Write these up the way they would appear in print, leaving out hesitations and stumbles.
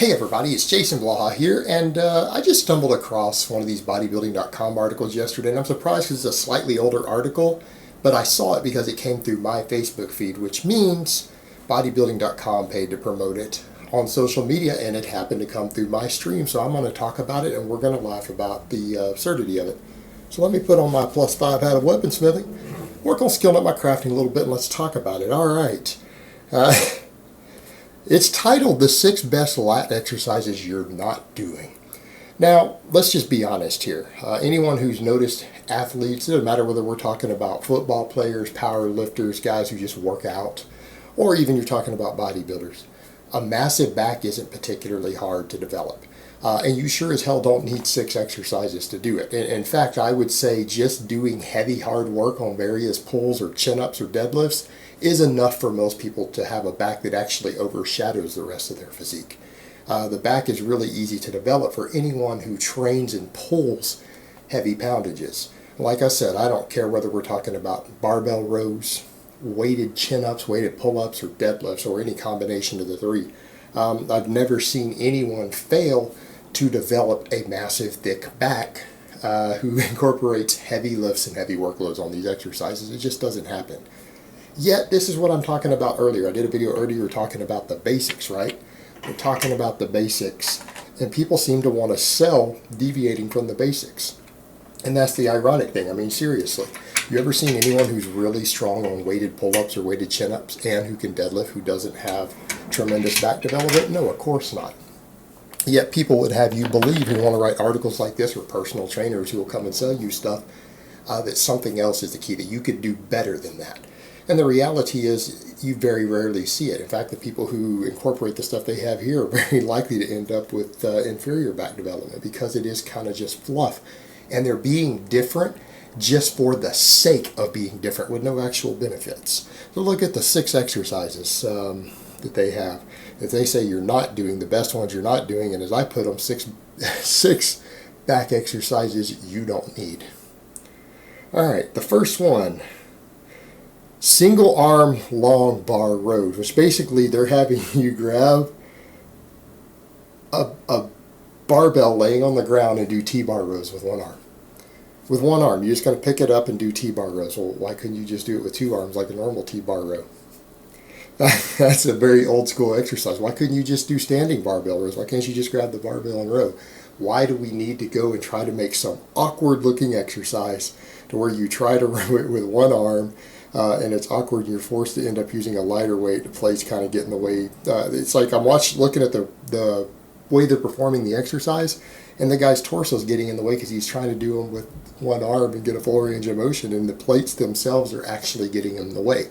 Hey everybody, it's Jason Blaha here, and I just stumbled across one of these bodybuilding.com articles yesterday, and I'm surprised because it's a slightly older article, but I saw it because it came through my Facebook feed, which means bodybuilding.com paid to promote it on social media, and it happened to come through my stream, so I'm going to talk about it, and we're going to laugh about the absurdity of it. So let me put on my +5 hat of weaponsmithing, work on skilling up my crafting a little bit, and let's talk about it. All right. It's titled The 6 Best Lat Exercises You're Not Doing. Now, let's just be honest here. Anyone who's noticed athletes, it doesn't matter whether we're talking about football players, power lifters, guys who just work out, or even you're talking about bodybuilders, a massive back isn't particularly hard to develop. And you sure as hell don't need 6 exercises to do it. In fact, I would say just doing heavy, hard work on various pulls or chin-ups or deadlifts is enough for most people to have a back that actually overshadows the rest of their physique. The back is really easy to develop for anyone who trains and pulls heavy poundages. Like I said, I don't care whether we're talking about barbell rows, weighted chin-ups, weighted pull-ups, or deadlifts, or any combination of the three. I've never seen anyone fail to develop a massive, thick back who incorporates heavy lifts and heavy workloads on these exercises. It just doesn't happen. Yet, this is what I'm talking about earlier. I did a video earlier talking about the basics, right? We're talking about the basics, and people seem to want to sell deviating from the basics. And that's the ironic thing. I mean, seriously. You ever seen anyone who's really strong on weighted pull-ups or weighted chin-ups and who can deadlift who doesn't have tremendous back development? No, of course not. Yet people would have you believe, who want to write articles like this, or personal trainers who will come and sell you stuff, that something else is the key, that you could do better than that. And the reality is, you very rarely see it. In fact, the people who incorporate the stuff they have here are very likely to end up with inferior back development because it is kind of just fluff. And they're being different just for the sake of being different with no actual benefits. So look at the 6 exercises that they have. If they say you're not doing, the best ones you're not doing, and as I put them, 6 back exercises you don't need. All right, the first one. Single arm long bar rows, which basically they're having you grab a barbell laying on the ground and do T-bar rows with one arm. With one arm, you're just going to pick it up and do T-bar rows. Well, why couldn't you just do it with 2 arms like a normal T-bar row? That's a very old school exercise. Why couldn't you just do standing barbell rows? Why can't you just grab the barbell and row? Why do we need to go and try to make some awkward looking exercise to where you try to row it with one arm and it's awkward and you're forced to end up using a lighter weight? The plates kind of get in the way. It's like I'm looking at the way they're performing the exercise, and the guy's torso is getting in the way because he's trying to do them with one arm and get a full range of motion, and the plates themselves are actually getting in the way.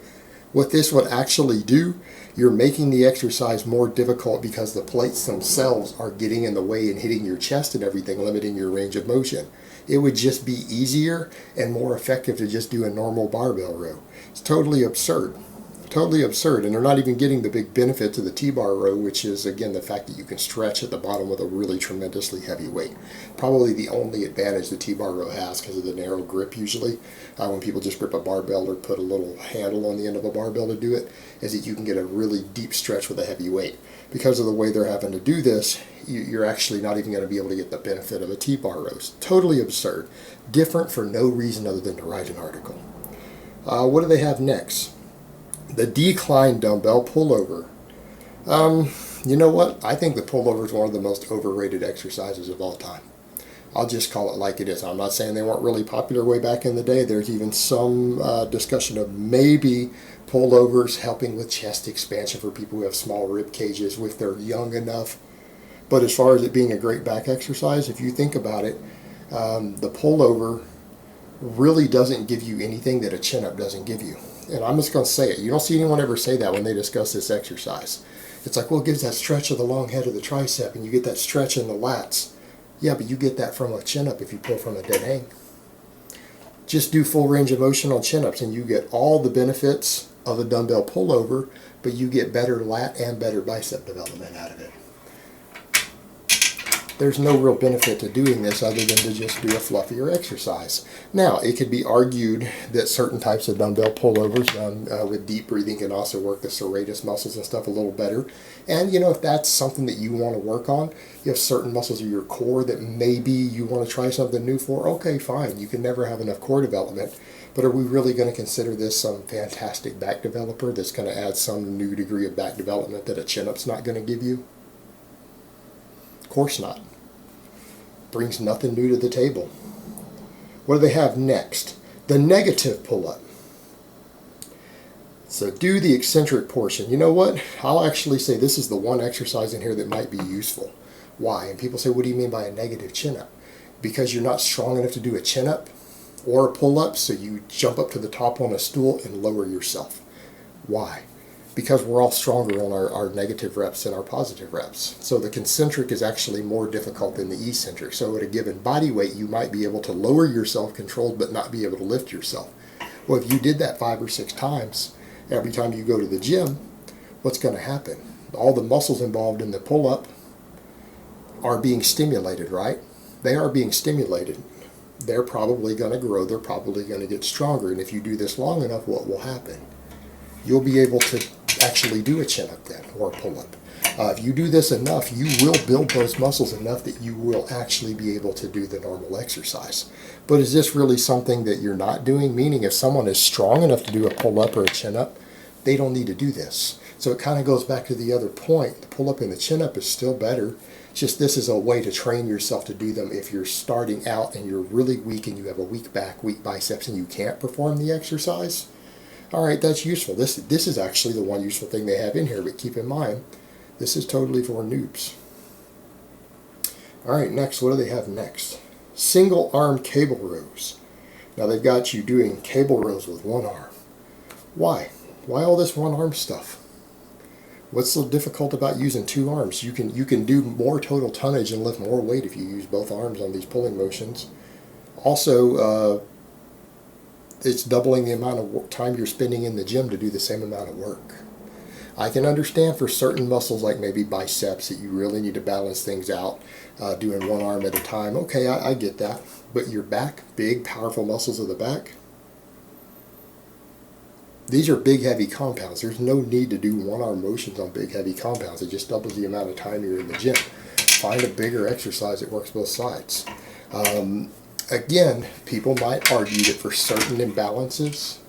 What this would actually do, you're making the exercise more difficult because the plates themselves are getting in the way and hitting your chest and everything, limiting your range of motion. It would just be easier and more effective to just do a normal barbell row. It's totally absurd. Totally absurd. And they're not even getting the big benefit to the T-bar row, which is, again, the fact that you can stretch at the bottom with a really tremendously heavy weight. Probably the only advantage the T-bar row has, because of the narrow grip usually, when people just grip a barbell or put a little handle on the end of a barbell to do it, is that you can get a really deep stretch with a heavy weight. Because of the way they're having to do this, you're actually not even going to be able to get the benefit of a T-bar rows. Totally absurd. Different for no reason other than to write an article. What do they have next? The decline dumbbell pullover. You know what? I think the pullover is one of the most overrated exercises of all time. I'll just call it like it is. I'm not saying they weren't really popular way back in the day. There's even some discussion of maybe pullovers helping with chest expansion for people who have small rib cages if they're young enough. But as far as it being a great back exercise, if you think about it, the pullover really doesn't give you anything that a chin-up doesn't give you. And I'm just going to say it. You don't see anyone ever say that when they discuss this exercise. It's like, well, it gives that stretch of the long head of the tricep, and you get that stretch in the lats. Yeah, but you get that from a chin-up if you pull from a dead hang. Just do full range of motion on chin-ups, and you get all the benefits of a dumbbell pullover, but you get better lat and better bicep development out of it. there's no real benefit to doing this other than to just do a fluffier exercise. Now, it could be argued that certain types of dumbbell pullovers done with deep breathing can also work the serratus muscles and stuff a little better. And, you know, if that's something that you want to work on, you have certain muscles of your core that maybe you want to try something new for, okay, fine. You can never have enough core development. But are we really going to consider this some fantastic back developer that's going to add some new degree of back development that a chin-up's not going to give you? Of course not. Brings nothing new to the table. What do they have next? The negative pull-up. So do the eccentric portion. You know what? I'll actually say this is the one exercise in here that might be useful. Why? And people say, what do you mean by a negative chin-up? Because you're not strong enough to do a chin-up or a pull-up, so you jump up to the top on a stool and lower yourself. Why? Because we're all stronger on our negative reps than our positive reps. So the concentric is actually more difficult than the eccentric. So at a given body weight, you might be able to lower yourself controlled but not be able to lift yourself. Well, if you did that 5 or 6 times, every time you go to the gym, what's going to happen? All the muscles involved in the pull-up are being stimulated, right? They are being stimulated. They're probably going to grow. They're probably going to get stronger. And if you do this long enough, what will happen? You'll be able to actually do a chin-up then, or a pull-up. If you do this enough, you will build those muscles enough that you will actually be able to do the normal exercise. But is this really something that you're not doing? Meaning if someone is strong enough to do a pull-up or a chin-up, they don't need to do this. So it kind of goes back to the other point. The pull-up and the chin-up is still better. Just this is a way to train yourself to do them if you're starting out and you're really weak and you have a weak back, weak biceps, and you can't perform the exercise. All right, that's useful. This is actually the one useful thing they have in here, but keep in mind, this is totally for noobs. All right, next, what do they have next? Single arm cable rows. Now they've got you doing cable rows with one arm. Why? Why all this one arm stuff? What's so difficult about using 2 arms? You can do more total tonnage and lift more weight if you use both arms on these pulling motions. Also, it's doubling the amount of time you're spending in the gym to do the same amount of work. I can understand for certain muscles like maybe biceps that you really need to balance things out, doing one arm at a time. Okay, I get that. But your back, big, powerful muscles of the back, these are big, heavy compounds. There's no need to do one-arm motions on big, heavy compounds. It just doubles the amount of time you're in the gym. Find a bigger exercise that works both sides. Again, people might argue that for certain imbalances,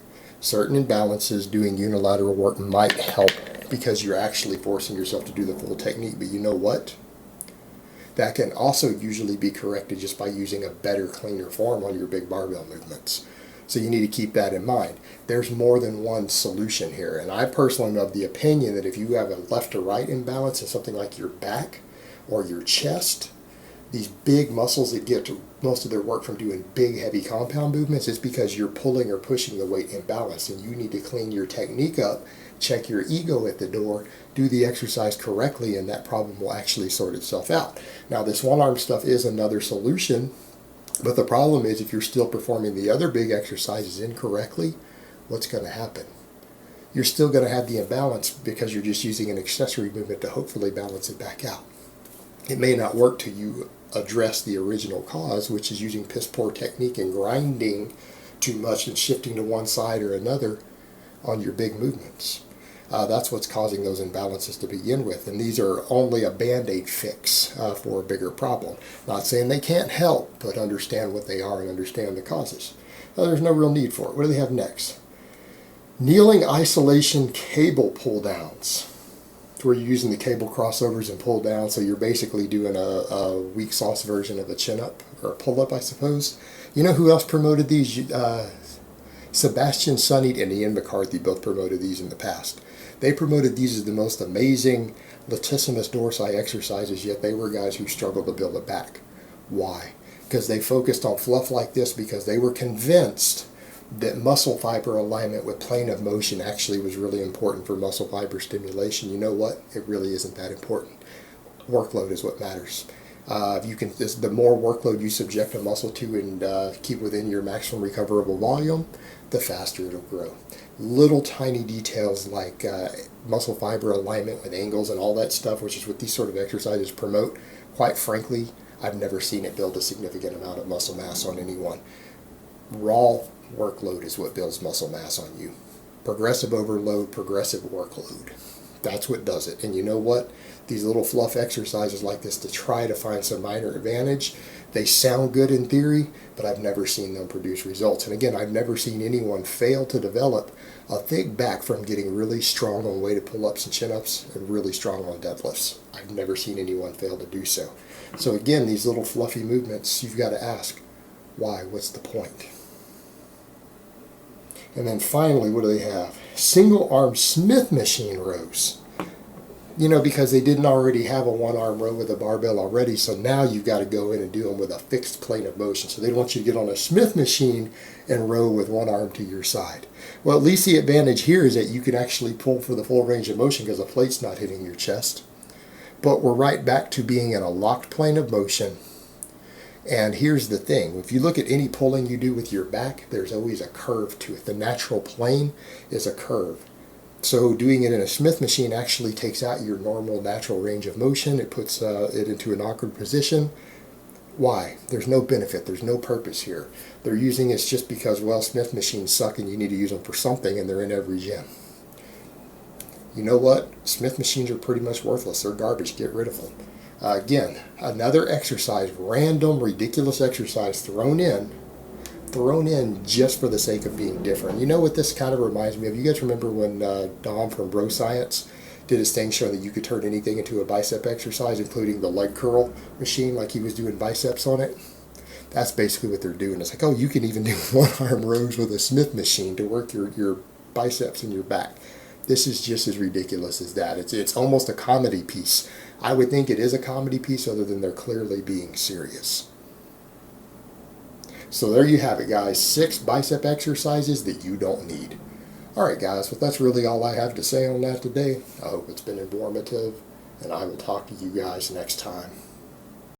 doing unilateral work might help because you're actually forcing yourself to do the full technique. But you know what? That can also usually be corrected just by using a better, cleaner form on your big barbell movements. So you need to keep that in mind. There's more than one solution here. And I personally am of the opinion that if you have a left to right imbalance in something like your back or your chest, these big muscles that get most of their work from doing big, heavy compound movements, it's because you're pulling or pushing the weight imbalanced. And you need to clean your technique up, check your ego at the door, do the exercise correctly, and that problem will actually sort itself out. Now, this one-arm stuff is another solution. But the problem is if you're still performing the other big exercises incorrectly, what's going to happen? You're still going to have the imbalance because you're just using an accessory movement to hopefully balance it back out. It may not work till you address the original cause, which is using piss poor technique and grinding too much and shifting to one side or another on your big movements. That's what's causing those imbalances to begin with. And these are only a Band-Aid fix for a bigger problem. Not saying they can't help, but understand what they are and understand the causes. Now, there's no real need for it. What do they have next? Kneeling isolation cable pull downs. It's where you're using the cable crossovers and pull down. So you're basically doing a weak sauce version of a chin-up or a pull-up, I suppose. You know who else promoted these? Sebastian Sunny and Ian McCarthy both promoted these in the past. They promoted these as the most amazing latissimus dorsi exercises, yet they were guys who struggled to build it back. Why? Because they focused on fluff like this because they were convinced that muscle fiber alignment with plane of motion actually was really important for muscle fiber stimulation. You know what? It really isn't that important. Workload is what matters. The more workload you subject a muscle to and keep within your maximum recoverable volume, the faster it'll grow. Little tiny details like muscle fiber alignment with angles and all that stuff, which is what these sort of exercises promote, quite frankly, I've never seen it build a significant amount of muscle mass on anyone. Raw workload is what builds muscle mass on you. Progressive overload, progressive workload. That's what does it. And you know what? These little fluff exercises like this to try to find some minor advantage, they sound good in theory, but I've never seen them produce results. And again, I've never seen anyone fail to develop a thick back from getting really strong on weighted pull-ups and chin-ups and really strong on deadlifts. I've never seen anyone fail to do so. So again, these little fluffy movements, you've got to ask, why? What's the point? And then finally, what do they have? Single arm Smith machine rows. You know, because they didn't already have a one arm row with a barbell already, so now you've got to go in and do them with a fixed plane of motion. So they don't want you to get on a Smith machine and row with one arm to your side. Well, at least the advantage here is that you can actually pull for the full range of motion because the plate's not hitting your chest. But we're right back to being in a locked plane of motion. And here's the thing, if you look at any pulling you do with your back, there's always a curve to it. The natural plane is a curve. So doing it in a Smith machine actually takes out your normal natural range of motion. It puts it into an awkward position. Why? There's no benefit. There's no purpose here. They're using it just because, well, Smith machines suck and you need to use them for something, and they're in every gym. You know what? Smith machines are pretty much worthless. They're garbage. Get rid of them. Again, another exercise, random, ridiculous exercise thrown in just for the sake of being different. You know what this kind of reminds me of? You guys remember when Dom from Bro Science did his thing showing that you could turn anything into a bicep exercise, including the leg curl machine, like he was doing biceps on it? That's basically what they're doing. It's like, oh, you can even do one-arm rows with a Smith machine to work your biceps and your back. This is just as ridiculous as that. It's almost a comedy piece. I would think it is a comedy piece other than they're clearly being serious. So there you have it, guys. 6 bicep exercises that you don't need. Alright, guys, well, that's really all I have to say on that today. I hope it's been informative, and I will talk to you guys next time.